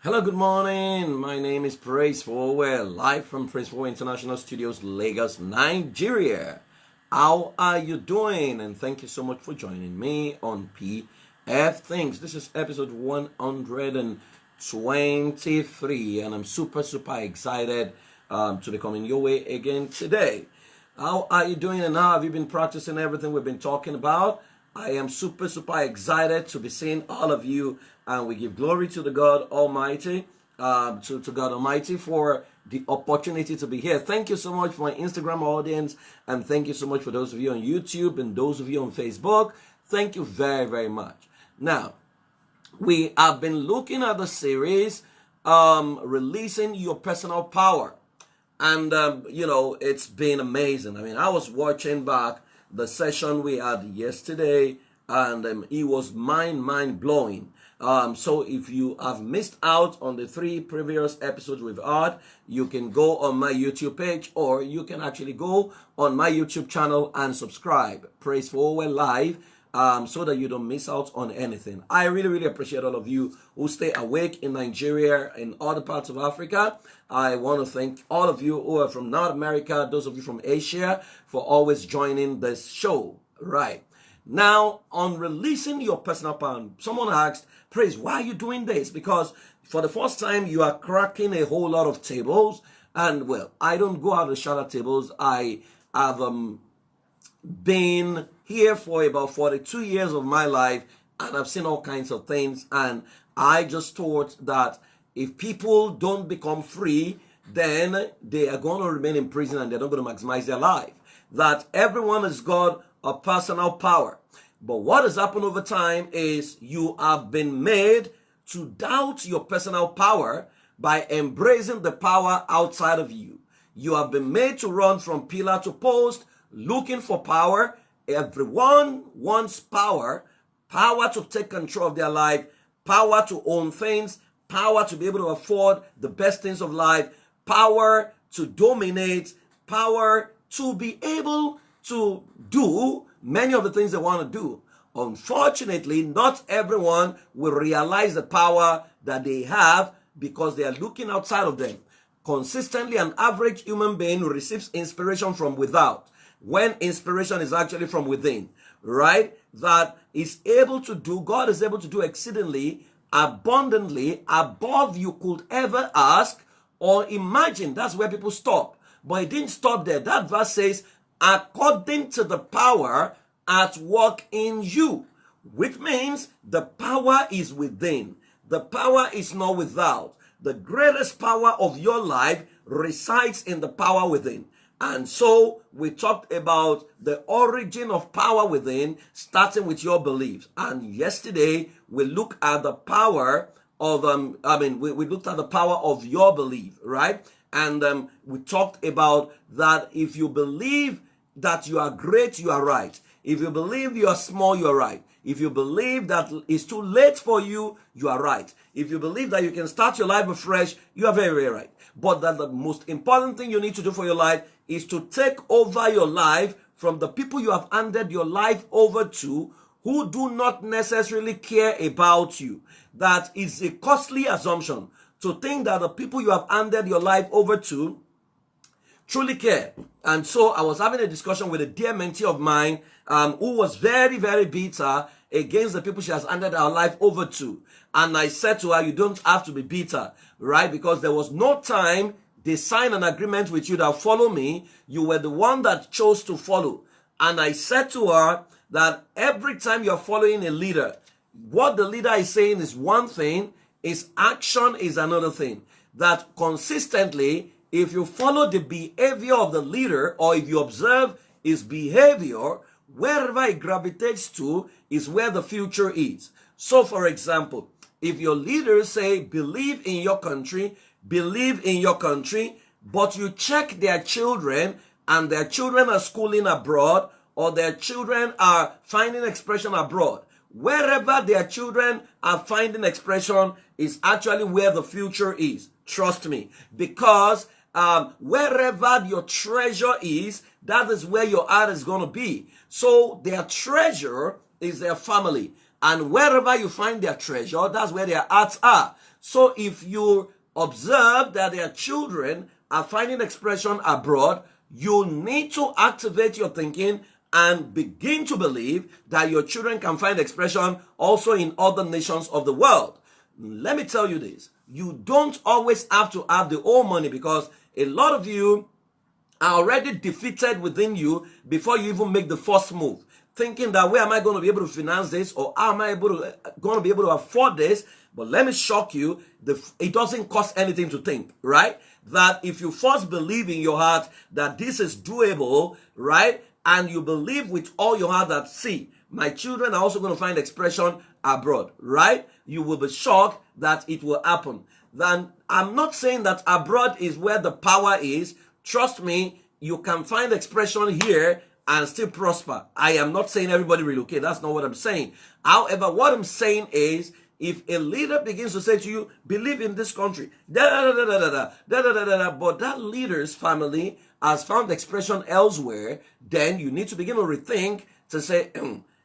Hello, good morning. My name is Praise Forward, live from Praise Forward International Studios, Lagos, Nigeria. How are you doing? And thank you so much for joining me on Pfthinks. This is episode 123, and I'm super excited to be coming your way again today. How are you doing, and how have you been practicing everything we've been talking about? I am super excited to be seeing all of you, and we give glory to the God Almighty, to God Almighty for the opportunity to be here. Thank you so much for my Instagram audience, and thank you so much for those of you on YouTube and those of you on Facebook. Thank you very much. Now, we have been looking at the series, Releasing Your Personal Power. And, it's been amazing. I mean, I was watching back the session we had yesterday, and it was mind-blowing. So if you have missed out on the 3 previous episodes we've had, you can go on my YouTube page, or you can actually go on my YouTube channel and subscribe. Praise Forward Live. So that you don't miss out on anything. I really appreciate all of you who stay awake in Nigeria and other parts of Africa. I want to thank all of you who are from North America, those of you from Asia, for always joining this show. Right. Now, on releasing your personal power, someone asked, Praise, why are you doing this? Because for the first time, you are cracking a whole lot of tables. And, well, I don't go out to shatter tables. I have been here for about 42 years of my life, and I've seen all kinds of things, and I just thought that if people don't become free, then they are going to remain in prison and they're not going to maximize their life. That everyone has got a personal power. But what has happened over time is you have been made to doubt your personal power by embracing the power outside of you. You have been made to run from pillar to post, looking for power. Everyone wants power to take control of their life, power to own things, power to be able to afford the best things of life, power to dominate, power to be able to do many of the things they want to do. Unfortunately, not everyone will realize the power that they have because they are looking outside of them. Consistently, an average human being receives inspiration from without, when inspiration is actually from within, right? That is able to do, God is able to do exceedingly, abundantly, above you could ever ask or imagine. That's where people stop. But it didn't stop there. That verse says, according to the power at work in you, which means the power is within. The power is not without. The greatest power of your life resides in the power within. And so we talked about the origin of power within, starting with your beliefs. And yesterday we looked at the power of, we looked at the power of your belief, right? And we talked about that if you believe that you are great, you are right. If you believe you are small, you are right. If you believe that it's too late for you, you are right. If you believe that you can start your life afresh, you are very right. But that the most important thing you need to do for your life is to take over your life from the people you have handed your life over to, who do not necessarily care about you. That is a costly assumption, to think that the people you have handed your life over to truly care. And so I was having a discussion with a dear mentee of mine, who was very bitter against the people she has handed her life over to. And I said to her, you don't have to be bitter, right? Because there was no time they signed an agreement with you that follow me. You were the one that chose to follow. And I said to her that every time you're following a leader, what the leader is saying is one thing, his action is another thing. That consistently, if you follow the behavior of the leader, or if you observe his behavior, wherever it gravitates to is where the future is. So, for example, if your leaders say, believe in your country, but you check their children and their children are schooling abroad, or their children are finding expression abroad, wherever their children are finding expression is actually where the future is. Trust me, because wherever your treasure is, that is where your heart is going to be. So their treasure is their family. And wherever you find their treasure, that's where their hearts are. So if you observe that their children are finding expression abroad, you need to activate your thinking and begin to believe that your children can find expression also in other nations of the world. Let me tell you this. You don't always have to have the whole money, because a lot of you are already defeated within you before you even make the first move, thinking that where am I going to be able to finance this, or how am I going to be able to afford this? But let me shock you, it doesn't cost anything to think, right? That if you first believe in your heart that this is doable, right? And you believe with all your heart that, see, my children are also going to find expression abroad, right? You will be shocked that it will happen. Then I'm not saying that abroad is where the power is. Trust me, you can find expression here and still prosper. I am not saying everybody relocate. That's not what I'm saying. However, what I'm saying is, if a leader begins to say to you, believe in this country, but that leader's family has found expression elsewhere, then you need to begin to rethink to say,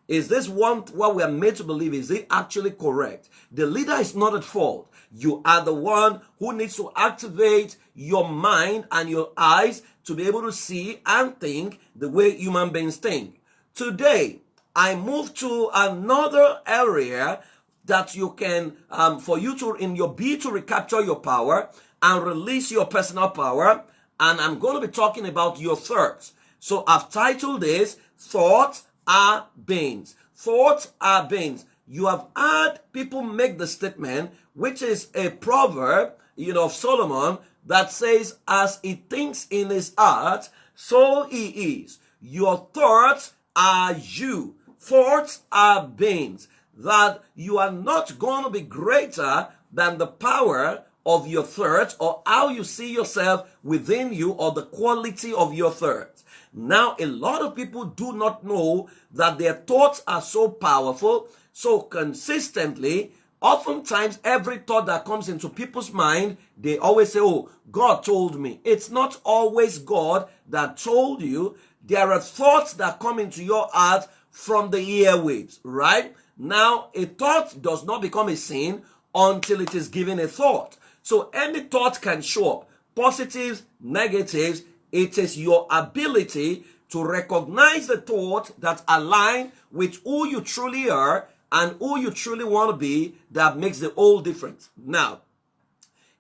is this what we are made to believe? Is it actually correct? The leader is not at fault. You are the one who needs to activate your mind and your eyes to be able to see and think the way human beings think. Today, I move to another area that you can, for you to, in your be to recapture your power and release your personal power. And I'm going to be talking about your thoughts. So I've titled this, Thoughts Are Beings. Thoughts are beings. You have heard people make the statement, which is a proverb, of Solomon, that says, as he thinks in his heart, so he is. Your thoughts are you. Thoughts are beings. That you are not going to be greater than the power of your thoughts, or how you see yourself within you, or the quality of your thoughts. Now, a lot of people do not know that their thoughts are so powerful, so consistently. Oftentimes, every thought that comes into people's mind, they always say, oh, God told me. It's not always God that told you. There are thoughts that come into your heart from the airwaves, right? Now, a thought does not become a sin until it is given a thought. So any thought can show up, positives, negatives. It is your ability to recognize the thought that align with who you truly are and who you truly want to be that makes the whole difference. Now,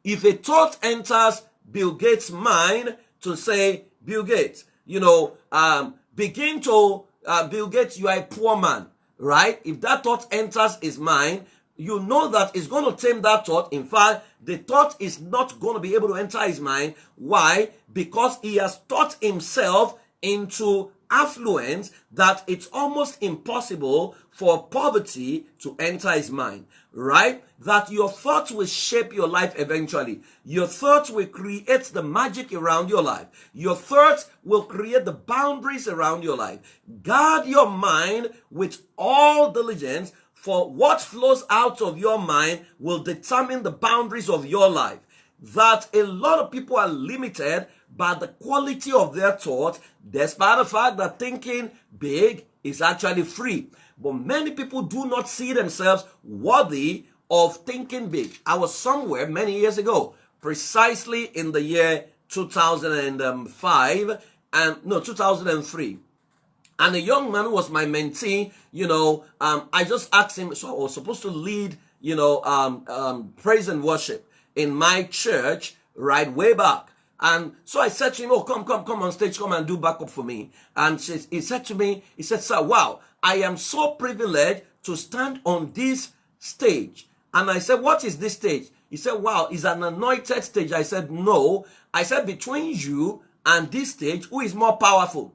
if a thought enters Bill Gates' mind to say, Bill Gates, Bill Gates, you are a poor man. Right? If that thought enters his mind, you know that it's going to tame that thought. In fact, the thought is not going to be able to enter his mind. Why? Because he has taught himself into affluence that it's almost impossible for poverty to enter his mind. Right? That your thoughts will shape your life eventually. Your thoughts will create the magic around your life. Your thoughts will create the boundaries around your life. Guard your mind with all diligence, for what flows out of your mind will determine the boundaries of your life. That a lot of people are limited by the quality of their thought, despite the fact that thinking big is actually free. But many people do not see themselves worthy of thinking big. I was somewhere many years ago, precisely in the year 2003. And a young man who was my mentee, I just asked him, so I was supposed to lead, praise and worship in my church, right, way back. And so I said to him, oh, come on stage, come and do backup for me. And he said to me, sir, wow, I am so privileged to stand on this stage. And I said, what is this stage? He said, wow, it's an anointed stage. I said, no. I said, between you and this stage, who is more powerful?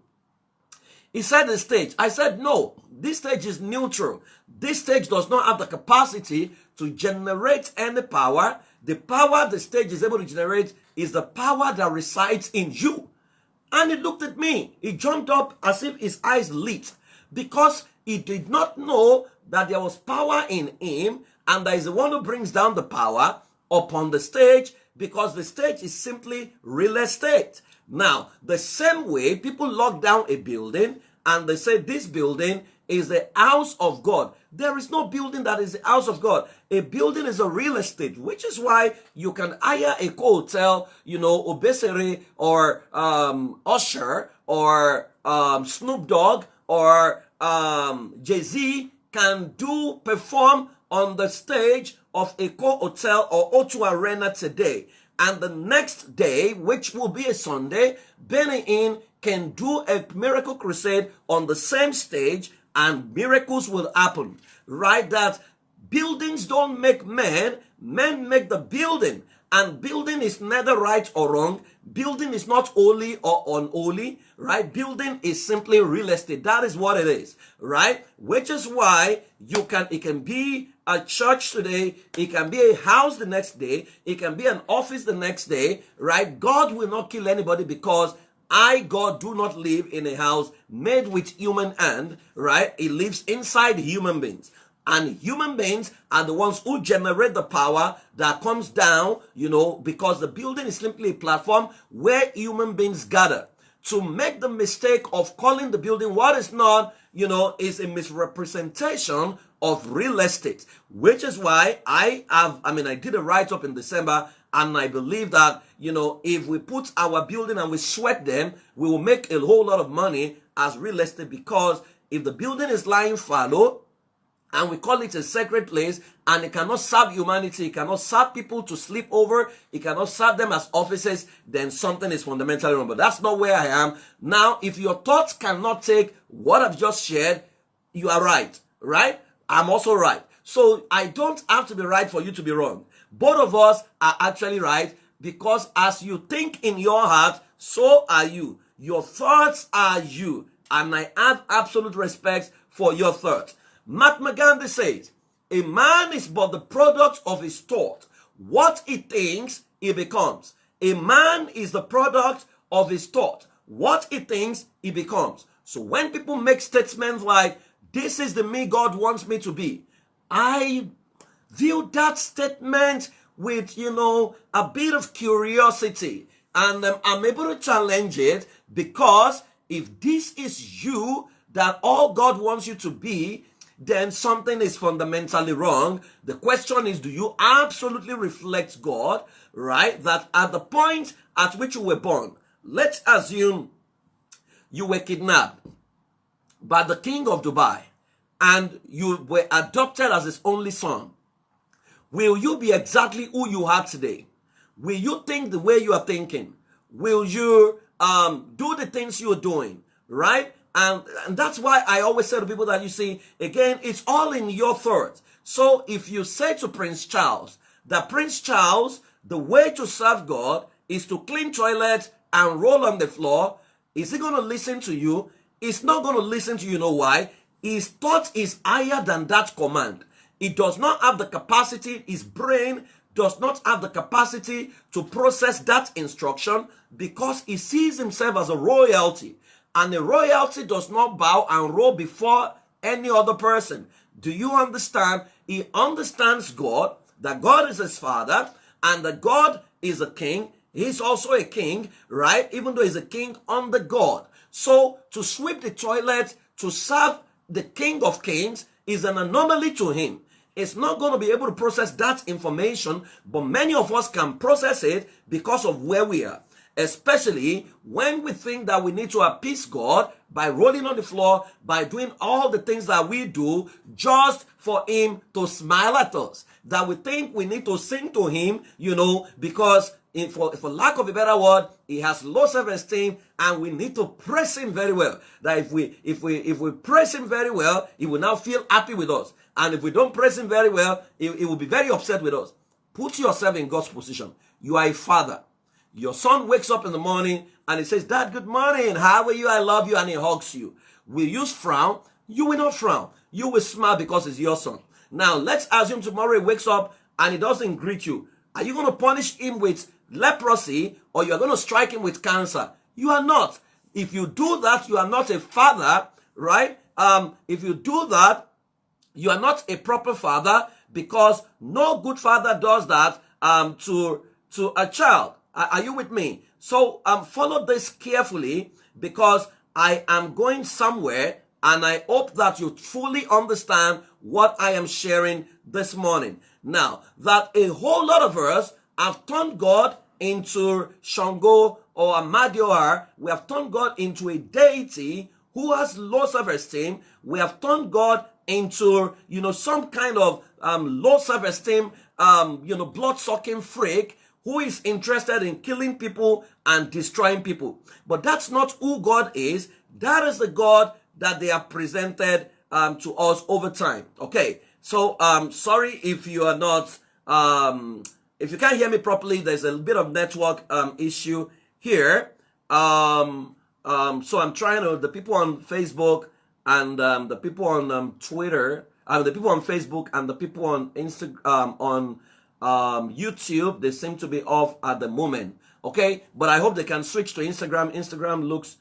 He said the stage. I said, no, this stage is neutral. This stage does not have the capacity to generate any power. The power the stage is able to generate is the power that resides in you. And he looked at me. He jumped up as if his eyes lit, because he did not know that there was power in him, and that is the one who brings down the power upon the stage, because the stage is simply real estate. Now, the same way people lock down a building and they say this building is the house of God. There is no building that is the house of God. A building is a real estate, which is why you can hire a hotel, Obesere or Usher or Snoop Dogg or Jay-Z can perform on the stage of a hotel or O2 Arena today. And the next day, which will be a Sunday, Benny Hinn can do a miracle crusade on the same stage and miracles will happen. Right? That buildings don't make men, men make the building. And building is neither right or wrong. Building is not holy or unholy, right? Building is simply real estate. That is what it is, right? Which is why it can be a church today, it can be a house the next day, it can be an office the next day, right? God will not kill anybody because God, do not live in a house made with human hand, right? It lives inside human beings. And human beings are the ones who generate the power that comes down, because the building is simply a platform where human beings gather. To make the mistake of calling the building what is not, is a misrepresentation of real estate, which is why I did a write-up in December, and I believe that, if we put our building and we sweat them, we will make a whole lot of money as real estate, because if the building is lying fallow, and we call it a sacred place, and it cannot serve humanity, it cannot serve people to sleep over, it cannot serve them as offices, then something is fundamentally wrong. But that's not where I am. Now, if your thoughts cannot take what I've just shared, you are right? I'm also right. So I don't have to be right for you to be wrong. Both of us are actually right, because as you think in your heart, so are you. Your thoughts are you. And I have absolute respect for your thoughts. Mahatma Gandhi says, a man is but the product of his thought. What he thinks, he becomes. A man is the product of his thought. What he thinks, he becomes. So when people make statements like, this is the me God wants me to be, I view that statement with, a bit of curiosity. And I'm able to challenge it, because if this is you, that all God wants you to be, then something is fundamentally wrong. The question is, do you absolutely reflect God, right? That at the point at which you were born, let's assume you were kidnapped by the king of Dubai and you were adopted as his only son. Will you be exactly who you are today? Will you think the way you are thinking? Will you do the things you're doing, right? And that's why I always say to people that, you see, again, it's all in your thoughts. So if you say to Prince Charles that, Prince Charles, the way to serve God is to clean toilets and roll on the floor, is he going to listen to you? He's not going to listen to you. You know why? His thought is higher than that command. He does not have the capacity, his brain does not have the capacity to process that instruction, because he sees himself as a royalty. And a royalty does not bow and roll before any other person. Do you understand? He understands God, that God is his father, and that God is a king. He's also a king, right? Even though he's a king under God. So to sweep the toilet, to serve the King of Kings, is an anomaly to him. It's not going to be able to process that information, but many of us can process it because of where we are. Especially when we think that we need to appease God by rolling on the floor, by doing all the things that we do just for him to smile at us. That we think we need to sing to him, because for lack of a better word, he has low self-esteem, and we need to praise him very well. That if we praise him very well, he will now feel happy with us. And if we don't praise him very well, he will be very upset with us. Put yourself in God's position. You are a father. Your son wakes up in the morning and he says, Dad, good morning. How are you? I love you. And he hugs you. Will you frown? You will not frown. You will smile because it's your son. Now, let's assume tomorrow he wakes up and he doesn't greet you. Are you going to punish him with leprosy, or you are going to strike him with cancer? You are not. If you do that, you are not a father, right? If you do that, you are not a proper father, because no good father does that to a child. Are you with me? So follow this carefully, because I am going somewhere And I hope that you fully understand what I am sharing this morning. Now, that a whole lot of us have turned God into Shango or Amadioha. We have turned God into a deity who has low self-esteem. We have turned God into, some kind of low self-esteem, blood-sucking freak who is interested in killing people and destroying people. But that's not who God is. That is the God that they have presented to us over time. Okay, so sorry if you are not, if you can't hear me properly, there's a bit of network issue here. So I'm trying to, the people on Facebook and the people on Twitter, the people on Facebook and the people on Instagram, on YouTube, they seem to be off at the moment. Okay, but I hope they can switch to Instagram. Instagram looks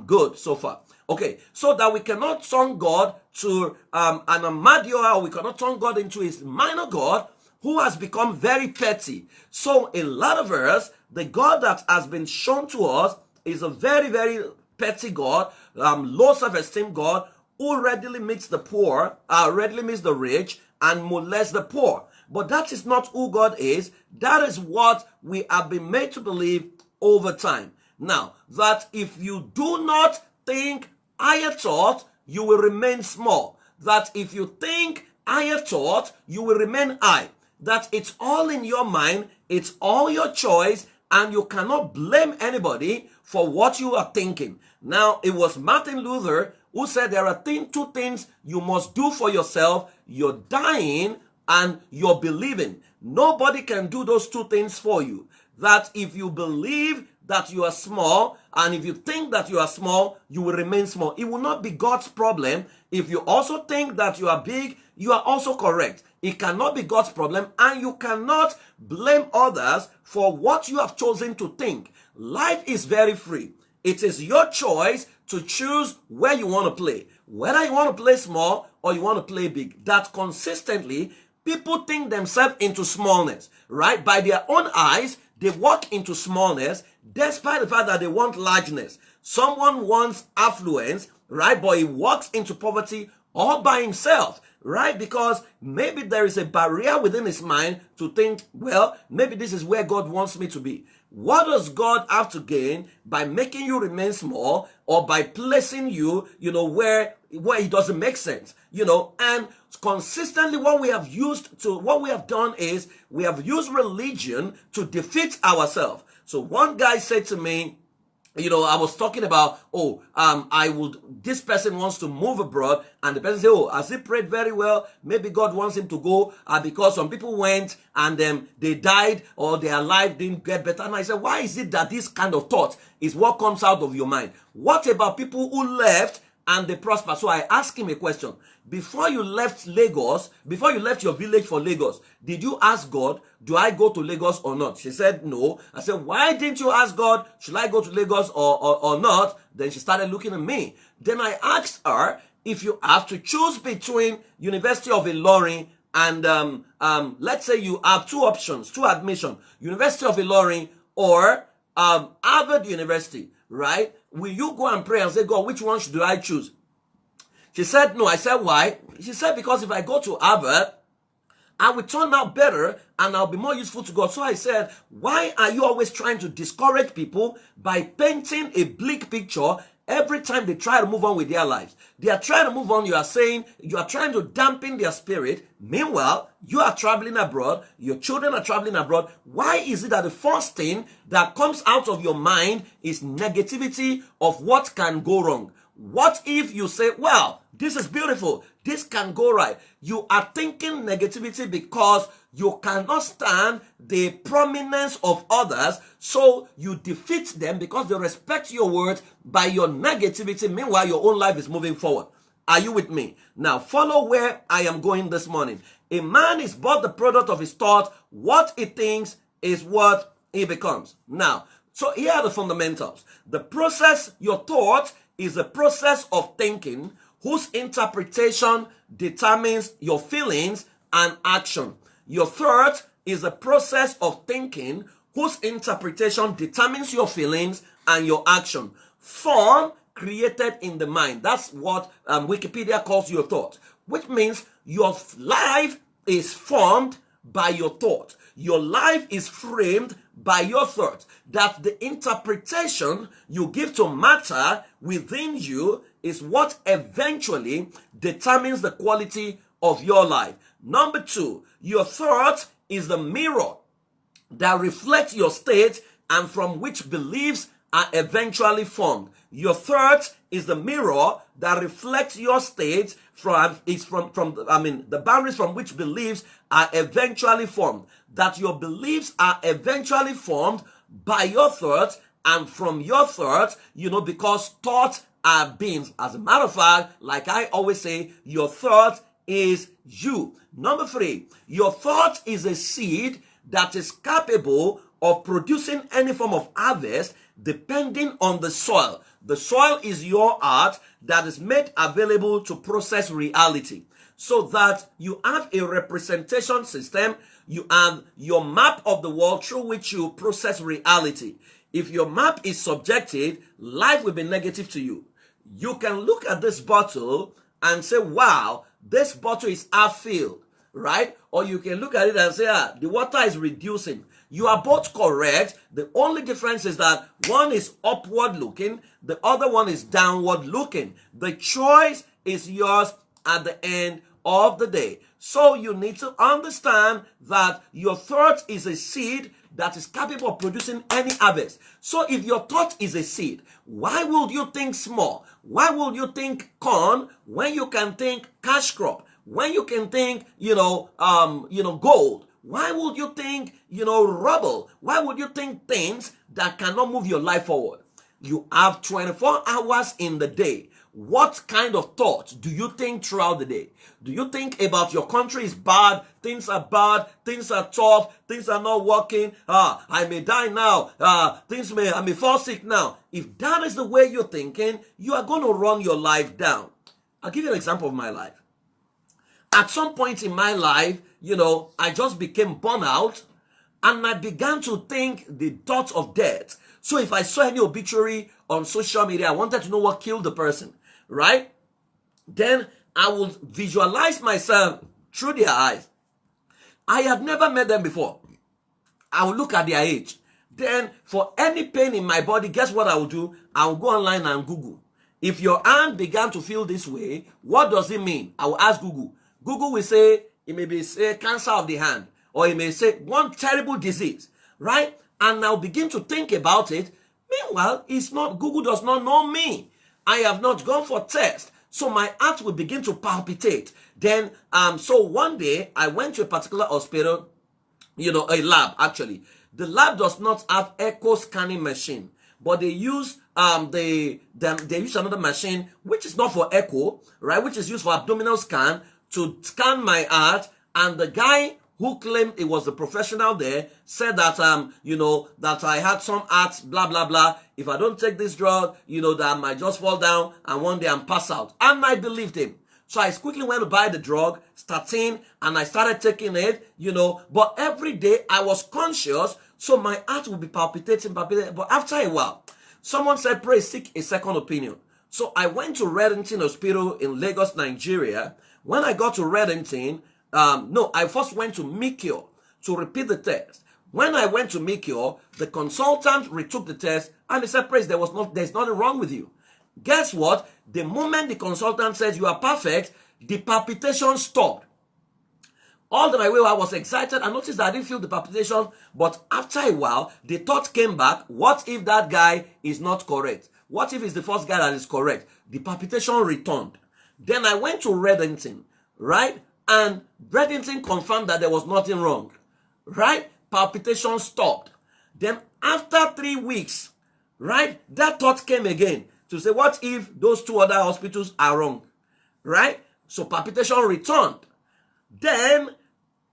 good so far. Okay, so that we cannot turn God to an Amadioha, we cannot turn God into his minor God who has become very petty. So a lot of us, the God that has been shown to us is a very, very petty God, low self-esteem God who readily meets the poor, readily meets the rich, and molests the poor. But that is not who God is. That is what we have been made to believe over time. Now, that if you do not think higher thought, you will remain small. That if you think higher thought, you will remain high. That it's all in your mind, it's all your choice, and you cannot blame anybody for what you are thinking. Now, it was Martin Luther who said there are two things you must do for yourself: you're dying and you're believing. Nobody can do those two things for you. That if you believe that you are small, and if you think that you are small, you will remain small. It will not be God's problem. If you also think that you are big, you are also correct. It cannot be God's problem, and you cannot blame others for what you have chosen to think. Life is very free. It is your choice to choose where you want to play. Whether you want to play small or you want to play big. That consistently, people think themselves into smallness, right? By their own eyes, they walk into smallness despite the fact that they want largeness. Someone wants affluence, right? But he walks into poverty all by himself, right? Because maybe there is a barrier within his mind to think, well, maybe this is where God wants me to be. What does God have to gain by making you remain small or by placing you, where it doesn't make sense, and consistently what we have done is we have used religion to defeat ourselves. So one guy said to me, I was talking about, this person wants to move abroad, and the person said, has he prayed very well? Maybe God wants him to go, because some people went and they died or their life didn't get better. And I said, why is it that this kind of thought is what comes out of your mind? What about people who left and they prosper? So I asked him a question. Before you left Lagos, before you left your village for Lagos, did you ask God, do I go to Lagos or not? She said no. I said, why didn't you ask God, should I go to Lagos or not? Then she started looking at me. Then I asked her, if you have to choose between University of Ilorin and let's say you have two options, two admissions, University of Ilorin or Harvard University, right? Will you go and pray and say, God, which one should I choose? She said no. I said, why? She said, because if I go to Harvard, I will turn out better and I'll be more useful to God. So I said, why are you always trying to discourage people by painting a bleak picture every time they try to move on with their lives? They are trying to move on. You are saying you are trying to dampen their spirit. Meanwhile, you are traveling abroad. Your children are traveling abroad. Why is it that the first thing that comes out of your mind is negativity of what can go wrong? What if you say, well, this is beautiful, this can go right? You are thinking negativity because you cannot stand the prominence of others, so you defeat them because they respect your words by your negativity. Meanwhile, your own life is moving forward. Are you with me? Now, follow where I am going this morning. A man is but the product of his thought. What he thinks is what he becomes. Now, so here are the fundamentals. The process, your thought, is a process of thinking whose interpretation determines your feelings and action. Your thought is a process of thinking whose interpretation determines your feelings and your action. Form created in the mind. That's what Wikipedia calls your thought, which means your life is formed by your thought. Your life is framed by your thought. That the interpretation you give to matter within you is what eventually determines the quality of your life. Number two, your thought is the mirror that reflects your state and from which beliefs are eventually formed. Your thought is the mirror that reflects your state the boundaries from which beliefs are eventually formed. That your beliefs are eventually formed by your thoughts and from your thoughts, because thoughts are beings. As a matter of fact, like I always say, your thought is you. Number three, your thought is a seed that is capable of producing any form of harvest depending on the soil. The soil is your art that is made available to process reality, so that you have a representation system. You have your map of the world through which you process reality. If your map is subjective, life will be negative to you. You can look at this bottle and say, wow, this bottle is half filled, right? Or you can look at it and say, the water is reducing. You are both correct. The only difference is that one is upward looking, the other one is downward looking. The choice is yours at the end of the day. So you need to understand that your thought is a seed that is capable of producing any harvest. So if your thought is a seed, why would you think small? Why would you think corn when you can think cash crop? When you can think, gold? Why would you think, rubble? Why would you think things that cannot move your life forward? You have 24 hours in the day. What kind of thoughts do you think throughout the day? Do you think about your country is bad, things are tough, things are not working, I may die now, I may fall sick now? If that is the way you're thinking, you are going to run your life down. I'll give you an example of my life. At some point in my life, I just became burnout and I began to think the thoughts of death. So if I saw any obituary on social media, I wanted to know what killed the person, right? Then I would visualize myself through their eyes. I had never met them before. I would look at their age. Then for any pain in my body, guess what I will do? I will go online and Google. If your hand began to feel this way, what does it mean? I will ask Google. Google will say, it may be say cancer of the hand, or it may say one terrible disease, right? And I'll begin to think about it. Meanwhile, Google does not know me. I have not gone for test. So my heart will begin to palpitate. Then, so one day I went to a particular hospital, a lab actually. The lab does not have echo scanning machine, but they use they use another machine which is not for echo, right? Which is used for abdominal scan to scan my heart. And the guy who claimed it was a professional there said that that I had some heart blah blah blah. If I don't take this drug, that I might just fall down and one day I'm pass out. And I believed him. So I quickly went to buy the drug, statin, and I started taking it, But every day I was conscious, so my heart would be palpitating. But after a while, someone said, "Pray, seek a second opinion." So I went to Reddington Hospital in Lagos, Nigeria. When I got to Reddington, I first went to Mikio to repeat the test. When I went to Mikio, the consultant retook the test and he said, "Praise, there's nothing wrong with you." Guess what? The moment the consultant said you are perfect, the palpitation stopped. All the way I was excited. I noticed that I didn't feel the palpitation, but after a while, the thought came back. What if that guy is not correct? What if it's the first guy that is correct? The palpitation returned. Then I went to Reddington, right? And Reddington confirmed that there was nothing wrong, right? Palpitation stopped. Then after 3 weeks, right, that thought came again to say, what if those two other hospitals are wrong, right? So palpitation returned. Then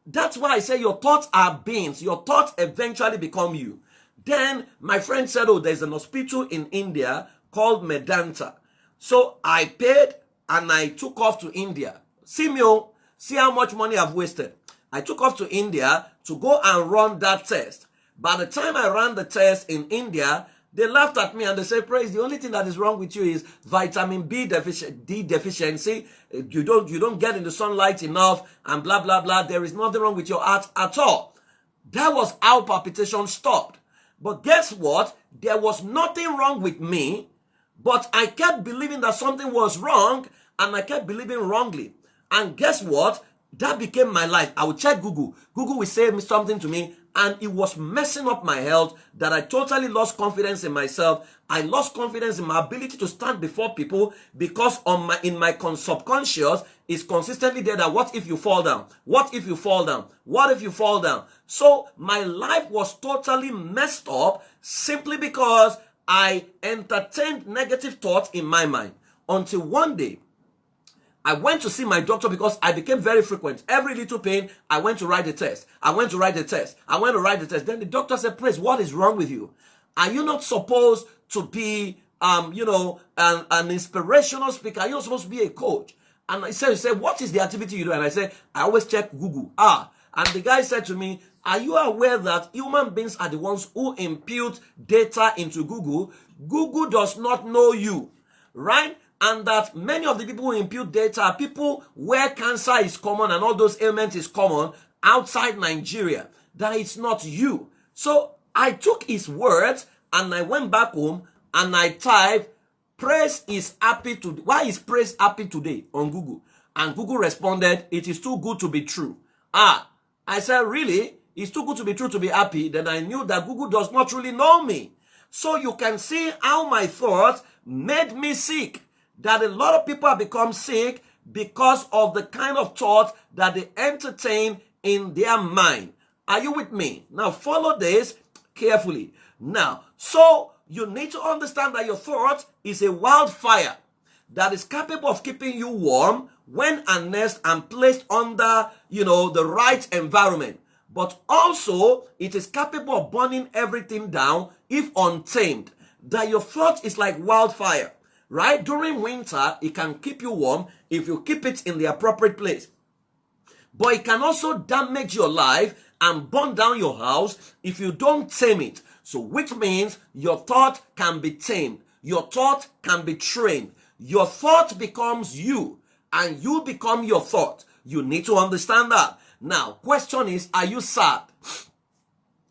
that's why I say your thoughts are beings. Your thoughts eventually become you. Then my friend said, there's an hospital in India called Medanta. So I paid and I took off to India. See how much money I've wasted. I took off to India to go and run that test. By the time I ran the test in India, They laughed at me and they said, Praise, the only thing that is wrong with you is vitamin D deficiency. You don't get in the sunlight enough and blah, blah, blah. There is nothing wrong with your heart at all. That was how palpitation stopped. But guess what? There was nothing wrong with me, but I kept believing that something was wrong, and I kept believing wrongly. And guess what? That became my life. I would check Google. Google will say something to me, and it was messing up my health, that I totally lost confidence in myself. I lost confidence in my ability to stand before people, because in my subconscious is consistently there that what if you fall down? What if you fall down? What if you fall down? So my life was totally messed up simply because I entertained negative thoughts in my mind. Until one day, I went to see my doctor because I became very frequent. Every little pain, I went to write a test. I went to write the test. Then the doctor said, Praise, what is wrong with you? Are you not supposed to be, an inspirational speaker? Are you not supposed to be a coach? And he said, what is the activity you do? And I said, I always check Google. And the guy said to me, are you aware that human beings are the ones who impute data into Google? Google does not know you, right? And that many of the people who impute data are people where cancer is common and all those ailments is common outside Nigeria, that it's not you. So I took his words and I went back home and I typed, Praise is happy today. Why is Praise happy today on Google? And Google responded, it is too good to be true. I said, really? It's too good to be true to be happy? Then I knew that Google does not really know me. So you can see how my thoughts made me sick. That a lot of people have become sick because of the kind of thought that they entertain in their mind. Are you with me? Now follow this carefully. Now, so you need to understand that your thought is a wildfire that is capable of keeping you warm when harnessed and placed under, the right environment. But also, it is capable of burning everything down if untamed. That your thought is like wildfire, right? During winter, it can keep you warm if you keep it in the appropriate place. But it can also damage your life and burn down your house if you don't tame it. So which means your thought can be tamed. Your thought can be trained. Your thought becomes you and you become your thought. You need to understand that. Now, question is, are you sad?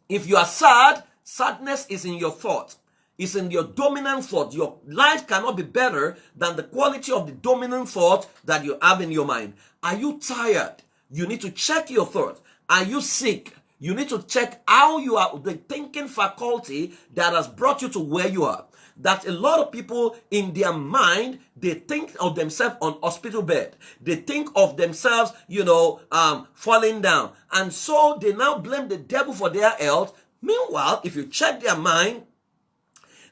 If you are sad, sadness is in your thought. It's in your dominant thought. Your life cannot be better than the quality of the dominant thought that you have in your mind. Are you tired? You need to check your thought. Are you sick? You need to check how you are, the thinking faculty that has brought you to where you are. That a lot of people in their mind, they think of themselves on hospital bed. They think of themselves, falling down. And so they now blame the devil for their health. Meanwhile, if you check their mind,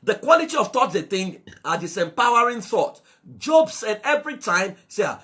the quality of thoughts they think are disempowering thoughts. Job said every time,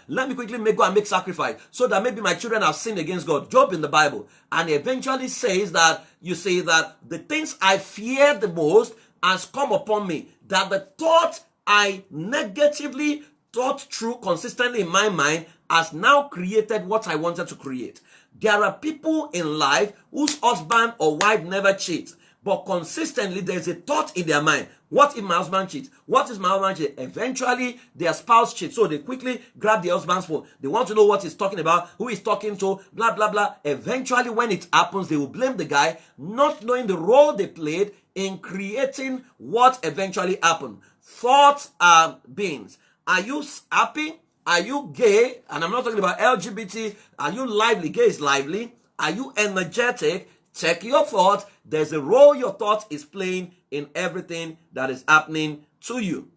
let me quickly go and make sacrifice so that maybe my children have sinned against God. Job in the Bible. And he eventually says that, that the things I fear the most has come upon me. That the thought I negatively thought through consistently in my mind has now created what I wanted to create. There are people in life whose husband or wife never cheats. But consistently, there's a thought in their mind. What if my husband cheats? What if my husband cheats? Eventually, their spouse cheats. So they quickly grab their husband's phone. They want to know what he's talking about, who he's talking to, blah, blah, blah. Eventually, when it happens, they will blame the guy, not knowing the role they played in creating what eventually happened. Thoughts are beings. Are you happy? Are you gay? And I'm not talking about LGBT. Are you lively? Gay is lively. Are you energetic? Check your thoughts. There's a role your thought is playing in everything that is happening to you.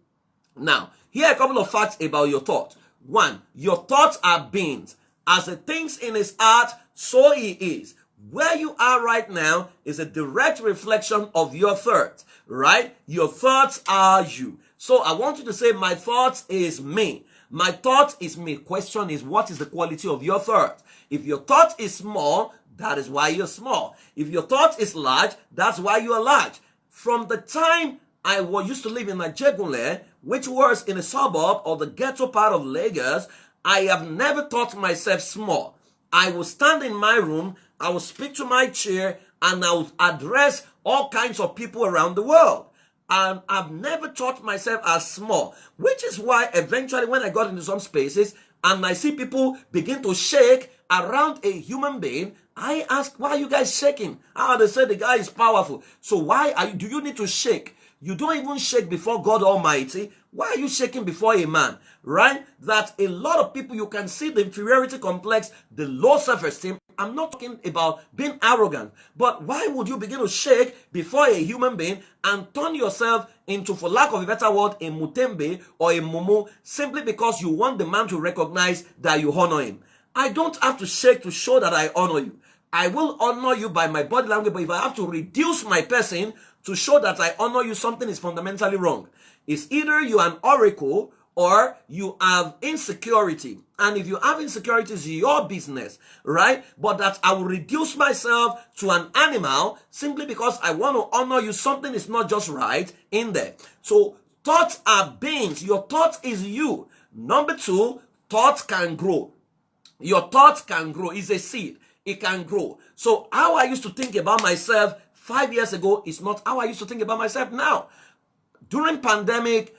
Now, here are a couple of facts about your thoughts. One, your thoughts are beings. As he thinks in his heart, so he is. Where you are right now is a direct reflection of your thoughts, right? Your thoughts are you. So I want you to say, my thoughts is me. My thought is me. Question is, what is the quality of your thought? If your thought is small, that is why you're small. If your thought is large, that's why you are large. From the time I used to live in Ajegunle, which was in a suburb or the ghetto part of Lagos, I have never thought myself small. I will stand in my room, I will speak to my chair, and I will address all kinds of people around the world. And I've never thought myself as small, which is why eventually when I got into some spaces and I see people begin to shake around a human being, I ask, why are you guys shaking? They say the guy is powerful. So do you need to shake? You don't even shake before God Almighty. Why are you shaking before a man? Right? That a lot of people, you can see the inferiority complex, the low self-esteem. I'm not talking about being arrogant, but why would you begin to shake before a human being and turn yourself into, for lack of a better word, a mutembe or a mumu, simply because you want the man to recognize that you honor him? I don't have to shake to show that I honor you. I will honor you by my body language, but if I have to reduce my person to show that I honor you, something is fundamentally wrong. It's either you're an oracle or you have insecurity. And if you have insecurity, it's your business, right? But that I will reduce myself to an animal simply because I want to honor you, something is not just right in there. So thoughts are beings. Your thought is you. Number two, thoughts can grow. Your thoughts can grow. It's a seed. It can grow. So how I used to think about myself 5 years ago is not how I used to think about myself now. During pandemic,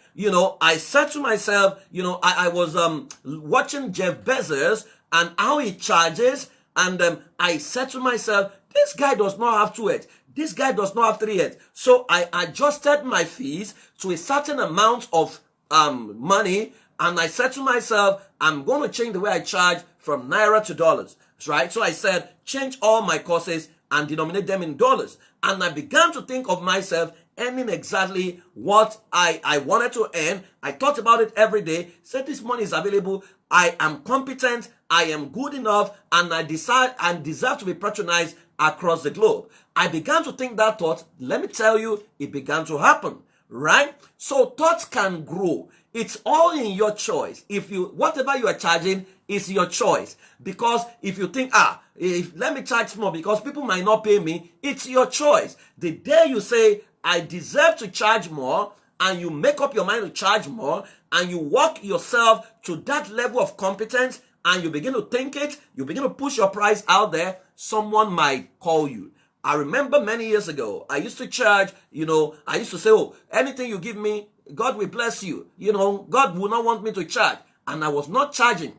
I said to myself, I was watching Jeff Bezos and how he charges, and I said to myself, this guy does not have 2 heads. This guy does not have 3 heads. So I adjusted my fees to a certain amount of money, and I said to myself, I'm going to change the way I charge from naira to dollars, right? So I said, change all my courses and denominate them in dollars. And I began to think of myself earning exactly what I wanted to earn. I thought about it every day, said this money is available, I am competent, I am good enough, and I deserve to be patronized across the globe. I began to think that thought. Let me tell you, it began to happen, right? So thoughts can grow. It's all in your choice. Whatever you are charging is your choice. Because if you think, let me charge more because people might not pay me, it's your choice. The day you say, I deserve to charge more, and you make up your mind to charge more, and you walk yourself to that level of competence, and you begin to think it, you begin to push your price out there, someone might call you. I remember many years ago, I used to charge, I used to say, anything you give me, God will bless you. God will not want me to charge. And I was not charging.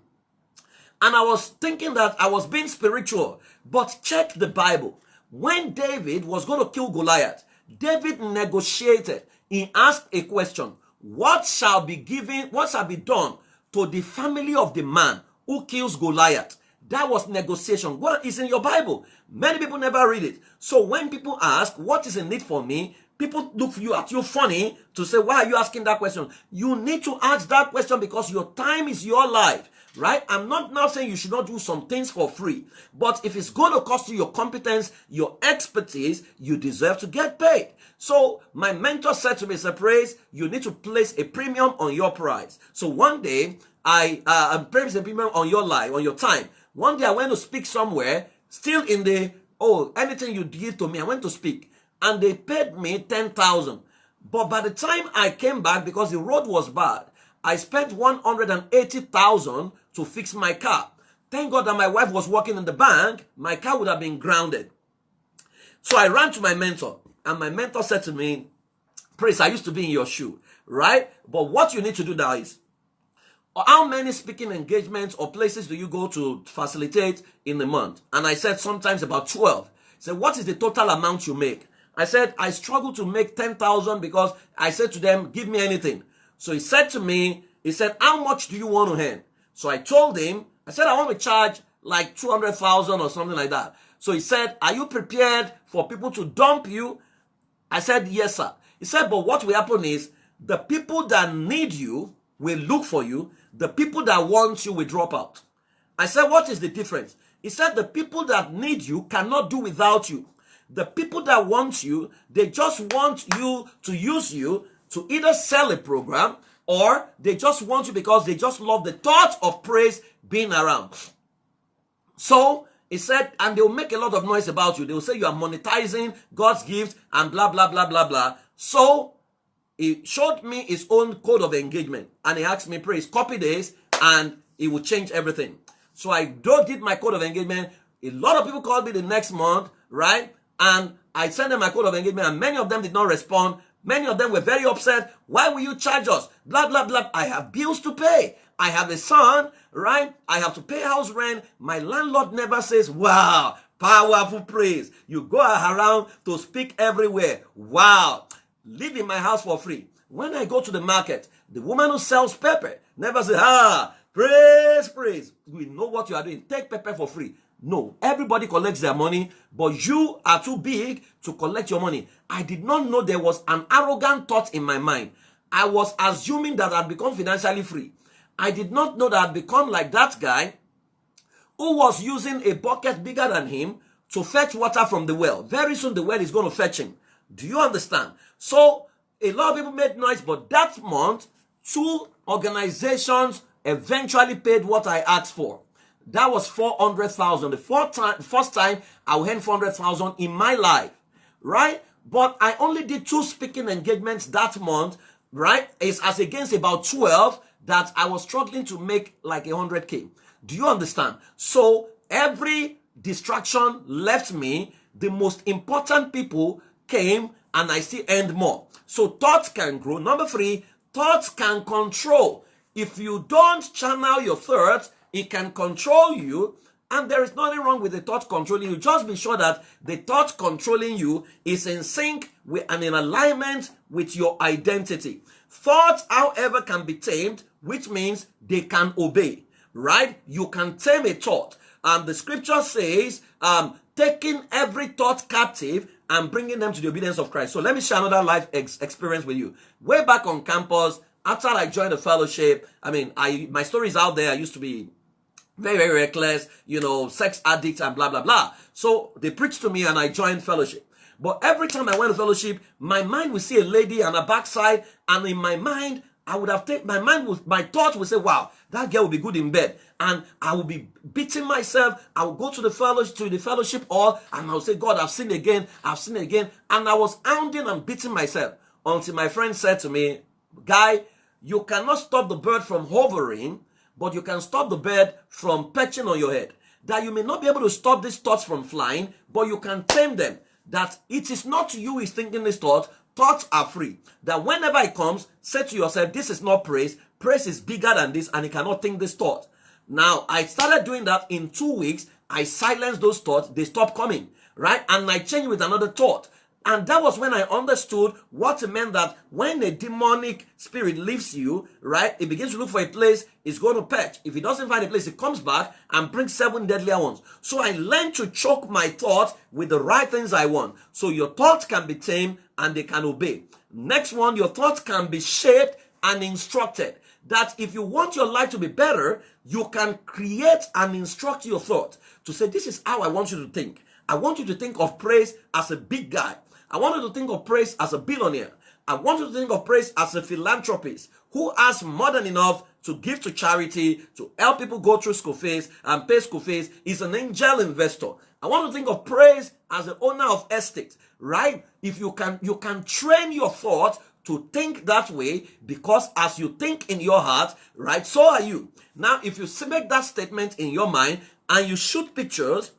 And I was thinking that I was being spiritual. But check the Bible. When David was going to kill Goliath, David negotiated. He asked a question. What shall be done to the family of the man who kills Goliath? That was negotiation. What is in your Bible? Many people never read it. So when people ask, what is in it for me? People look at you funny to say, why are you asking that question? You need to ask that question because your time is your life, right? I'm not now saying you should not do some things for free. But if it's going to cost you your competence, your expertise, you deserve to get paid. So my mentor said to me, Sir Praise, you need to place a premium on your price. So one day, I place a premium on your life, on your time. One day I went to speak somewhere, still in the, anything you give to me, I went to speak. And they paid me 10,000. But by the time I came back, because the road was bad, I spent 180,000 to fix my car. Thank God that my wife was working in the bank. My car would have been grounded. So I ran to my mentor. And my mentor said to me, Praise, I used to be in your shoe, right? But what you need to do now is, how many speaking engagements or places do you go to facilitate in a month? And I said, sometimes about 12. He said, what is the total amount you make? I said, I struggle to make 10,000 because I said to them, give me anything. So he said to me, how much do you want to earn? So I told him, I said, I want to charge like 200,000 or something like that. So he said, are you prepared for people to dump you? I said, yes, sir. He said, but what will happen is the people that need you will look for you. The people that want you will drop out. I said, what is the difference? He said, the people that need you cannot do without you. The people that want you, they just want you to use you to either sell a program or they just want you because they just love the thought of praise being around. So he said, and they'll make a lot of noise about you. They'll say you are monetizing God's gift and blah, blah, blah, blah, blah. So he showed me his own code of engagement and he asked me, Praise, copy this and it will change everything. So I did my code of engagement. A lot of people called me the next month, right? And I sent them my code of engagement and many of them did not respond. Many of them were very upset. Why will you charge us? Blah, blah, blah. I have bills to pay. I have a son, right? I have to pay house rent. My landlord never says, wow, powerful praise. You go around to speak everywhere. Wow, live in my house for free. When I go to the market, the woman who sells pepper never says, praise, praise. We know what you are doing. Take pepper for free. No, everybody collects their money, but you are too big to collect your money. I did not know there was an arrogant thought in my mind. I was assuming that I'd become financially free. I did not know that I'd become like that guy who was using a bucket bigger than him to fetch water from the well. Very soon the well is going to fetch him. Do you understand? So a lot of people made noise, but that month, 2 organizations eventually paid what I asked for. That was 400,000. The first time I will earn 400,000 in my life, right? But I only did 2 speaking engagements that month, right? It's as against about 12 that I was struggling to make like 100K. Do you understand? So every distraction left me. The most important people came and I still earned more. So thoughts can grow. Number 3, thoughts can control. If you don't channel your thoughts, it can control you, and there is nothing wrong with the thought controlling you. Just be sure that the thought controlling you is in sync with and in alignment with your identity. Thoughts, however, can be tamed, which means they can obey, right? You can tame a thought. The scripture says, taking every thought captive and bringing them to the obedience of Christ. So let me share another life experience with you. Way back on campus, after I joined the fellowship, my story is out there. I used to be very, very reckless, sex addict and blah, blah, blah. So they preached to me and I joined fellowship. But every time I went to fellowship, my mind would see a lady on her backside, and in my mind, my thought would say, wow, that girl will be good in bed. And I will be beating myself. I will go to the fellowship hall, and I will say, God, I've sinned again. And I was hounding and beating myself until my friend said to me, guy, you cannot stop the bird from hovering, but you can stop the bird from perching on your head. That you may not be able to stop these thoughts from flying, but you can tame them. That it is not you who is thinking this thought. Thoughts are free. That whenever it comes, say to yourself, this is not praise. Praise is bigger than this, and you cannot think this thought. Now, I started doing that in 2 weeks. I silenced those thoughts. They stopped coming, right? And I changed with another thought. And that was when I understood what it meant, that when a demonic spirit leaves you, right, it begins to look for a place, it's going to perch. If it doesn't find a place, it comes back and brings 7 deadlier ones. So I learned to choke my thoughts with the right things I want. So your thoughts can be tamed and they can obey. Next one, your thoughts can be shaped and instructed. That if you want your life to be better, you can create and instruct your thought to say, this is how I want you to think. I want you to think of praise as a big guy. I want you to think of praise as a billionaire. I want you to think of praise as a philanthropist who has more than enough to give to charity, to help people go through school fees and pay school fees. He's an angel investor. I want to think of praise as the owner of estate, right? If you can train your thought to think that way, because as you think in your heart, right, so are you. Now, if you make that statement in your mind and you shoot pictures,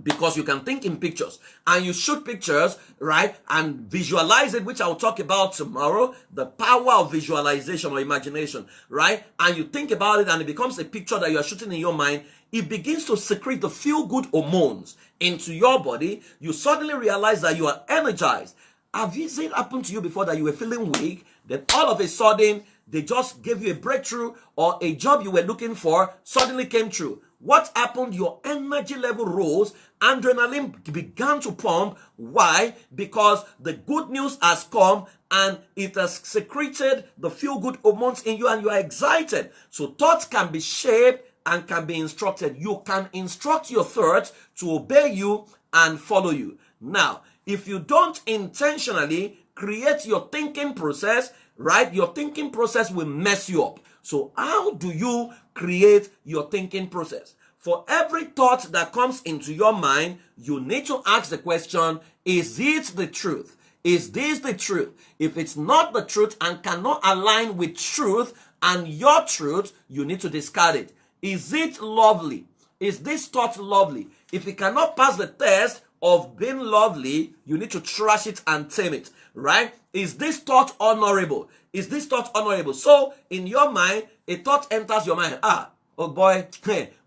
because you can think in pictures, and you shoot pictures, right, and visualize it, which I'll talk about tomorrow, the power of visualization or imagination, right, and you think about it and it becomes a picture that you are shooting in your mind, it begins to secrete the feel-good hormones into your body. You suddenly realize that you are energized. Have you seen it happen to you before, that you were feeling weak, then all of a sudden they just gave you a breakthrough, or a job you were looking for suddenly came true? What happened? Your energy level rose, adrenaline began to pump. Why? Because the good news has come and it has secreted the feel-good hormones in you, and you are excited. So thoughts can be shaped and can be instructed. You can instruct your thoughts to obey you and follow you. Now, if you don't intentionally create your thinking process, right, your thinking process will mess you up. So how do you create your thinking process? For every thought that comes into your mind, you need to ask the question, is it the truth? Is this the truth? If it's not the truth and cannot align with truth and your truth, you need to discard it. Is it lovely? Is this thought lovely? If it cannot pass the test of being lovely, you need to trash it and tame it, right? Is this thought honorable? Is this thought honorable? So in your mind, a thought enters your mind. Oh boy,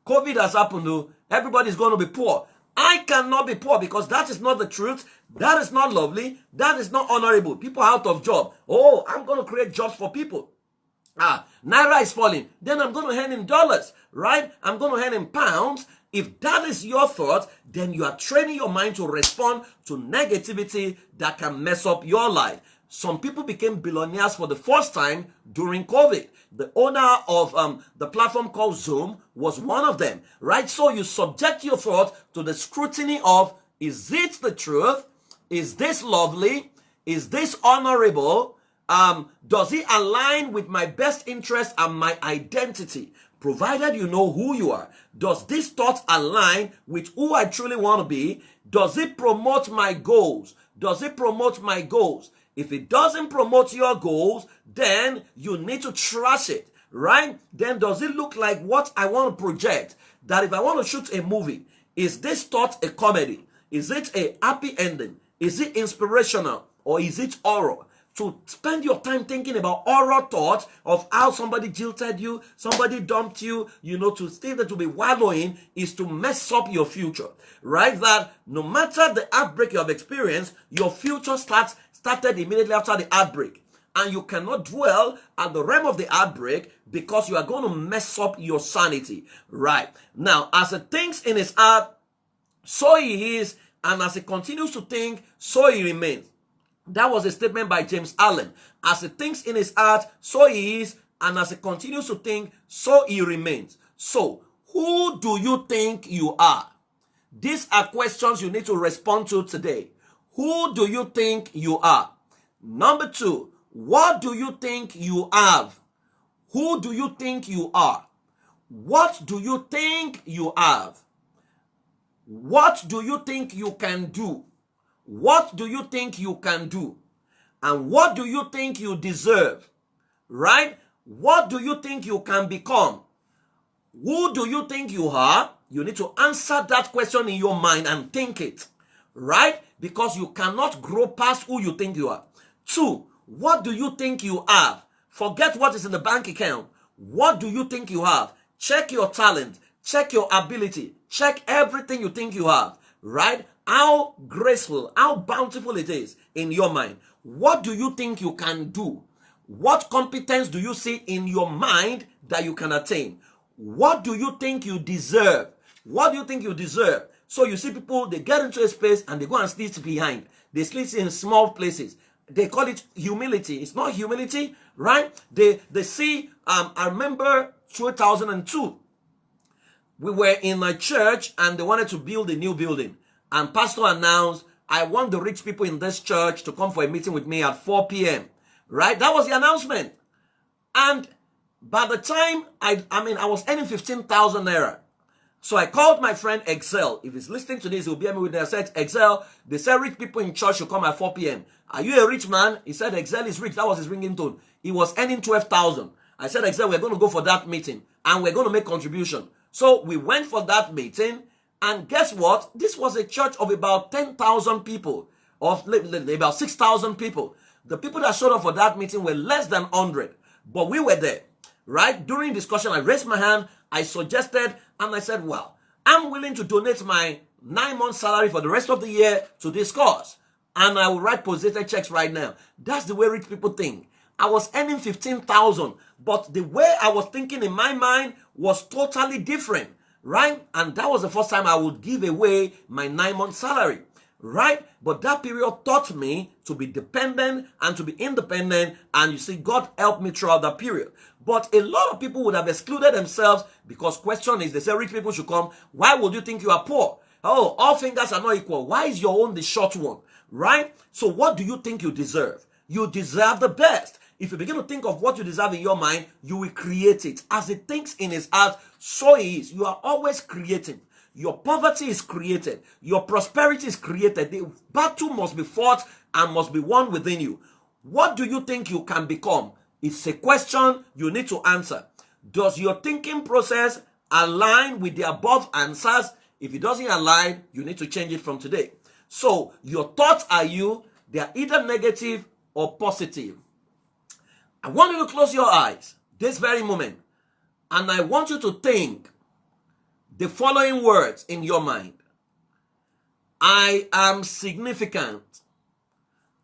COVID has happened. Oh, everybody's going to be poor. I cannot be poor because that is not the truth. That is not lovely. That is not honorable. People are out of job. Oh, I'm going to create jobs for people. Naira is falling. Then I'm going to earn in dollars, right? I'm going to earn in pounds. If that is your thought, then you are training your mind to respond to negativity that can mess up your life. Some people became billionaires for the first time during COVID. The owner of the platform called Zoom was one of them, right? So you subject your thought to the scrutiny of, is it the truth? Is this lovely? Is this honorable? Does it align with my best interest and my identity? Provided you know who you are. Does this thought align with who I truly want to be? Does it promote my goals? Does it promote my goals? If it doesn't promote your goals, then you need to trash it, right? Then does it look like what I want to project? That if I want to shoot a movie, is this thought a comedy? Is it a happy ending? Is it inspirational? Or is it horror? To spend your time thinking about horror thoughts of how somebody jilted you, somebody dumped you, to think that to be wallowing is to mess up your future, right? That no matter the outbreak you have experienced, your future started immediately after the outbreak. And you cannot dwell at the realm of the outbreak because you are going to mess up your sanity, right? Now, as it thinks in his heart, so he is, and as he continues to think, so he remains. That was a statement by James Allen. As he thinks in his heart, so he is, and as he continues to think, so he remains. So, who do you think you are? These are questions you need to respond to today. Who do you think you are? Number 2, what do you think you have? Who do you think you are? What do you think you have? What do you think you can do? What do you think you can do? And what do you think you deserve? Right? What do you think you can become? Who do you think you are? You need to answer that question in your mind and think it. Right? Because you cannot grow past who you think you are. 2, what do you think you have? Forget what is in the bank account. What do you think you have? Check your talent. Check your ability. Check everything you think you have. Right? How graceful, how bountiful it is in your mind. What do you think you can do? What competence do you see in your mind that you can attain? What do you think you deserve? What do you think you deserve? So you see people, they get into a space and they go and sleep behind. They sleep in small places. They call it humility. It's not humility, right? They see, I remember 2002. We were in a church and they wanted to build a new building. And pastor announced, I want the rich people in this church to come for a meeting with me at 4 p.m. Right? That was the announcement. And by the time I was earning 15,000 naira. So I called my friend Excel. If he's listening to this, he'll be able with me. I said, Excel, they said rich people in church should come at 4 p.m. Are you a rich man? He said, Excel is rich. That was his ringing tone. He was earning 12,000. I said, Excel, we're going to go for that meeting. And we're going to make contribution. So we went for that meeting. And guess what? This was a church of about 10,000 people, of about 6,000 people. The people that showed up for that meeting were less than 100, but we were there, right? During discussion, I raised my hand, I suggested, and I said, well, I'm willing to donate my 9-month salary for the rest of the year to this cause, and I will write positive checks right now. That's the way rich people think. I was earning 15,000, but the way I was thinking in my mind was totally different. Right? And that was the first time I would give away my 9-month salary. Right? But that period taught me to be dependent and to be independent. And you see, God helped me throughout that period. But a lot of people would have excluded themselves because question is, they say rich people should come. Why would you think you are poor? Oh, all fingers are not equal. Why is your own the short one? Right? So what do you think you deserve? You deserve the best. If you begin to think of what you deserve in your mind, you will create it. As it thinks in his heart, so he is. You are always creating. Your poverty is created. Your prosperity is created. The battle must be fought and must be won within you. What do you think you can become? It's a question you need to answer. Does your thinking process align with the above answers? If it doesn't align, you need to change it from today. So your thoughts are you. They are either negative or positive. I want you to close your eyes this very moment, and I want you to think the following words in your mind. I am significant.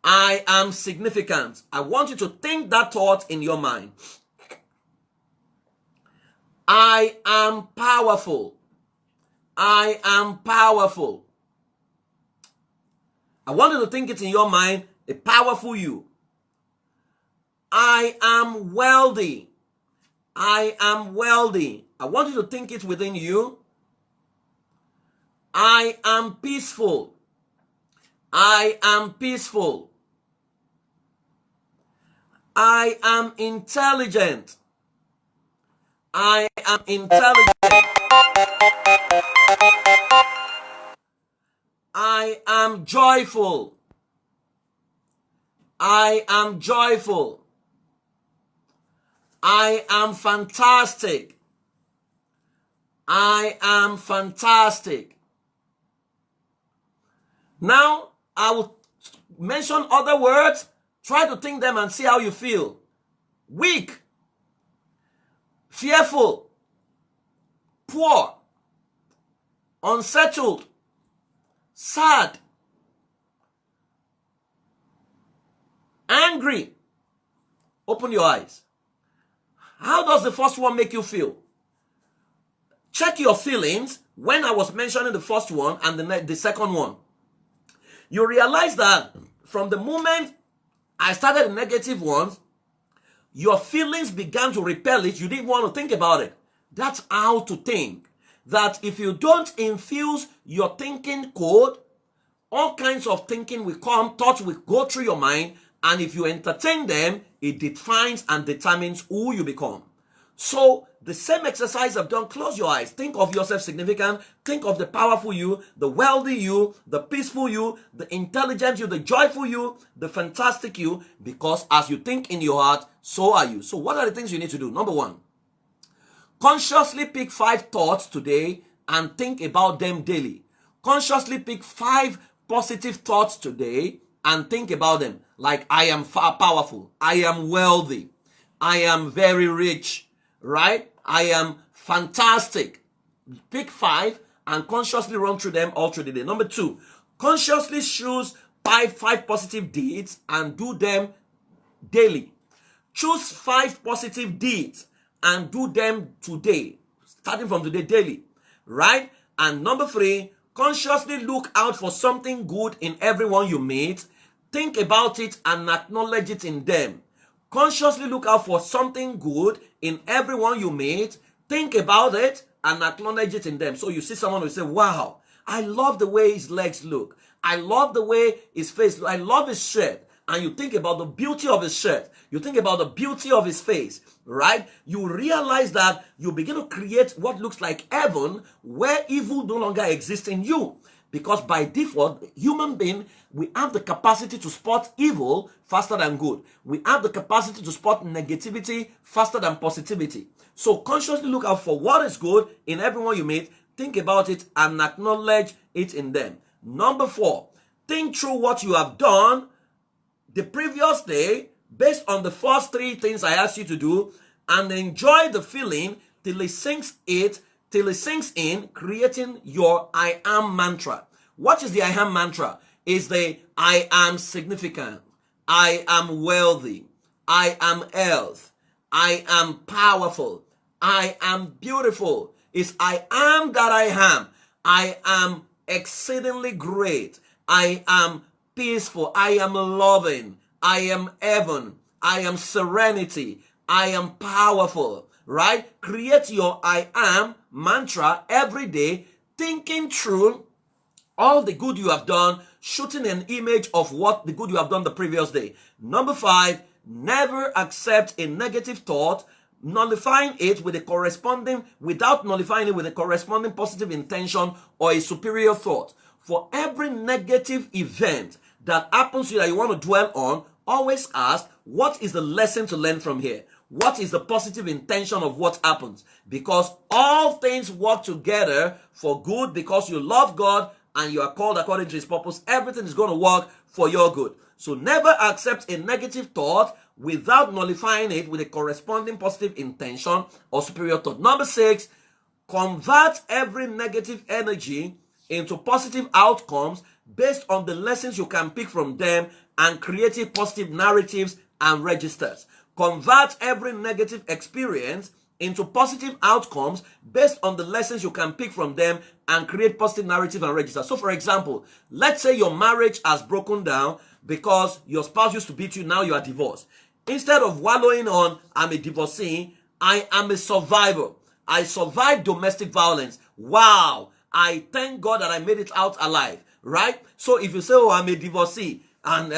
I am significant. I want you to think that thought in your mind. I am powerful. I am powerful. I want you to think it in your mind, a powerful you. I am wealthy. I am wealthy. I want you to think it within you. I am peaceful. I am peaceful. I am intelligent. I am intelligent. I am joyful. I am joyful. I am fantastic. I am fantastic. Now, I will mention other words. Try to think them and see how you feel. Weak. Fearful. Poor. Unsettled. Sad. Angry. Open your eyes. How does the first one make you feel? Check your feelings when I was mentioning the first one and the second one. You realize that from the moment I started the negative ones, your feelings began to repel it. You didn't want to think about it. That's how to think. That if you don't infuse your thinking code, all kinds of thinking will come, thoughts will go through your mind, and if you entertain them, it defines and determines who you become. So the same exercise I've done, close your eyes. Think of yourself significant. Think of the powerful you, the wealthy you, the peaceful you, the intelligent you, the joyful you, the fantastic you, because as you think in your heart, so are you. So what are the things you need to do? Number one, consciously pick 5 thoughts today and think about them daily. Consciously pick 5 positive thoughts today and think about them. Like, I am powerful. I am wealthy. I am very rich. Right? I am fantastic. Pick 5 and consciously run through them all through the day. Number 2, consciously choose 5 positive deeds and do them daily. Choose 5 positive deeds and do them today, starting from today, daily. Right? And number 3, consciously look out for something good in everyone you meet. Think about it and acknowledge it in them. Consciously look out for something good in everyone you meet. Think about it and acknowledge it in them. So you see someone who say, wow, I love the way his legs look. I love the way his face looks. I love his shirt. And you think about the beauty of his shirt. You think about the beauty of his face, right? You realize that you begin to create what looks like heaven where evil no longer exists in you. Because by default, human being, we have the capacity to spot evil faster than good. We have the capacity to spot negativity faster than positivity. So consciously look out for what is good in everyone you meet. Think about it and acknowledge it in them. Number 4, think through what you have done the previous day based on the first 3 things I asked you to do, and enjoy the feeling till it sinks in, creating your I am mantra. What is the I am mantra? Is the I am significant, I am wealthy, I am health, I am powerful, I am beautiful. It's I am that I am exceedingly great, I am peaceful, I am loving, I am heaven, I am serenity, I am powerful. Right? Create your I am mantra every day, thinking through all the good you have done, shooting an image of what the good you have done the previous day. Number 5, never accept a negative thought, without nullifying it with a corresponding positive intention or a superior thought. For every negative event that happens to you that you want to dwell on, always ask, what is the lesson to learn from here? What is the positive intention of what happens? Because all things work together for good because you love God and you are called according to his purpose, everything is going to work for your good. So never accept a negative thought without nullifying it with a corresponding positive intention or superior thought. Number 6, convert every negative energy into positive outcomes based on the lessons you can pick from them and creative positive narratives and registers. Convert every negative experience into positive outcomes based on the lessons you can pick from them and create positive narrative and registers. So for example, let's say your marriage has broken down because your spouse used to beat you, now you are divorced. Instead of wallowing on, I'm a divorcee, I am a survivor. I survived domestic violence. Wow. I thank God that I made it out alive, right? So if you say, oh, I'm a divorcee, and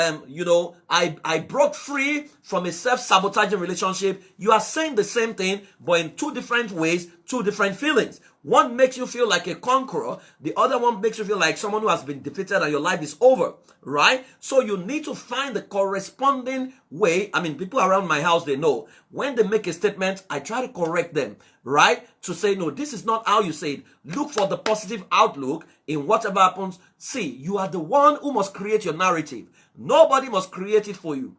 I broke free from a self-sabotaging relationship, you are saying the same thing, but in two different ways, two different feelings. One makes you feel like a conqueror, the other one makes you feel like someone who has been defeated and your life is over, right? So you need to find the corresponding way. I mean, people around my house, they know when they make a statement, I try to correct them, right? To say, no, this is not how you say it. Look for the positive outlook in whatever happens. See, you are the one who must create your narrative. Nobody must create it for you.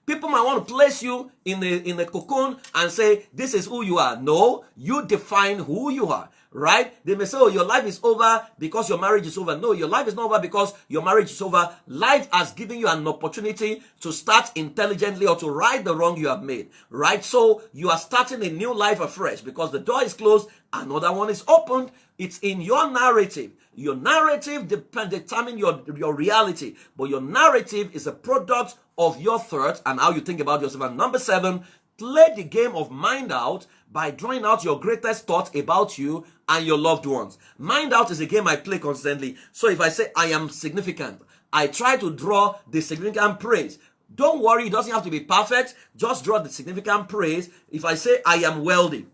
People might want to place you in a cocoon and say, this is who you are. No, you define who you are, right? They may say, oh, your life is over because your marriage is over. No, your life is not over because your marriage is over. Life has given you an opportunity to start intelligently or to right the wrong you have made, right? So you are starting a new life afresh because the door is closed, another one is opened. It's in your narrative. Your narrative determines your reality, but your narrative is a product of your thoughts and how you think about yourself. And number 7, play the game of mind out by drawing out your greatest thoughts about you and your loved ones. Mind out is a game I play constantly. So if I say I am significant, I try to draw the significant praise. Don't worry, it doesn't have to be perfect. Just draw the significant praise. If I say I am wealthy,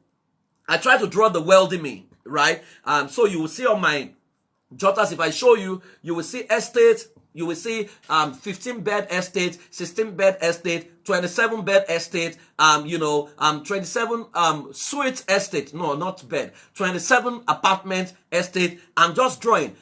I try to draw the wealthy me, right? So you will see on my jotters, if I show you, you will see estates. You will see 15-bed estate, 16-bed estate, 27-bed estate, 27 suite estate. No, not bed. 27 apartment estate. I'm just drawing.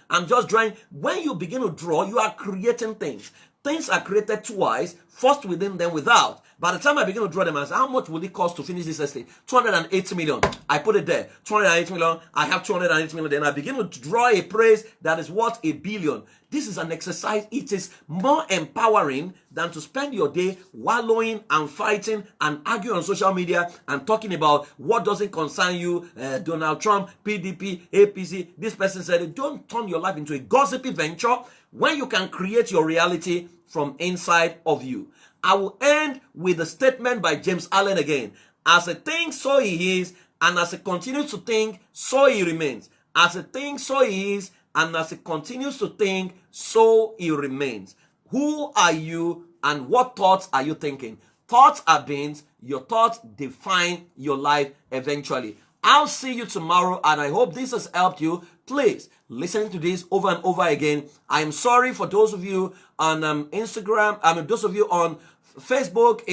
When you begin to draw, you are creating things. Things are created twice, first within, then without. By the time I begin to draw them, I say, how much will it cost to finish this estate? 280 million. I put it there. 280 million. I have 280 million. Then I begin to draw a praise that is worth $1 billion. This is an exercise. It is more empowering than to spend your day wallowing and fighting and arguing on social media and talking about what doesn't concern you. Donald Trump, PDP, APC. This person said it. Don't turn your life into a gossipy venture when you can create your reality from inside of you. I will end with a statement by James Allen again. As a thing, so he is, and as it continues to think, so he remains. As a thing, so he is, and as it continues to think, so he remains. Who are you, and what thoughts are you thinking? Thoughts are beings. Your thoughts define your life eventually. I'll see you tomorrow, and I hope this has helped you. Please listen to this over and over again. I am sorry for those of you on Instagram. Those of you on Facebook.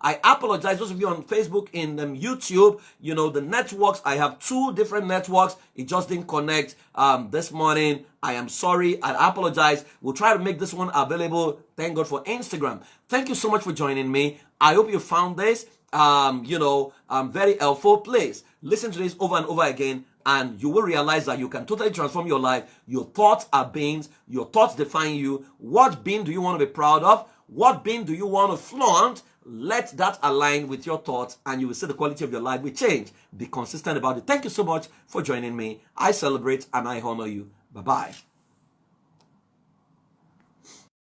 I apologize. Those of you on Facebook, in YouTube, the networks. I have 2 different networks. It just didn't connect this morning. I am sorry. I apologize. We'll try to make this one available. Thank God for Instagram. Thank you so much for joining me. I hope you found this very helpful. Please listen to this over and over again, and you will realize that you can totally transform your life. Your thoughts are beings. Your thoughts define you. What being do you want to be proud of? What being do you want to flaunt? Let that align with your thoughts, and you will see the quality of your life will change. Be consistent about it. Thank you so much for joining me. I celebrate and I honor you. Bye-bye.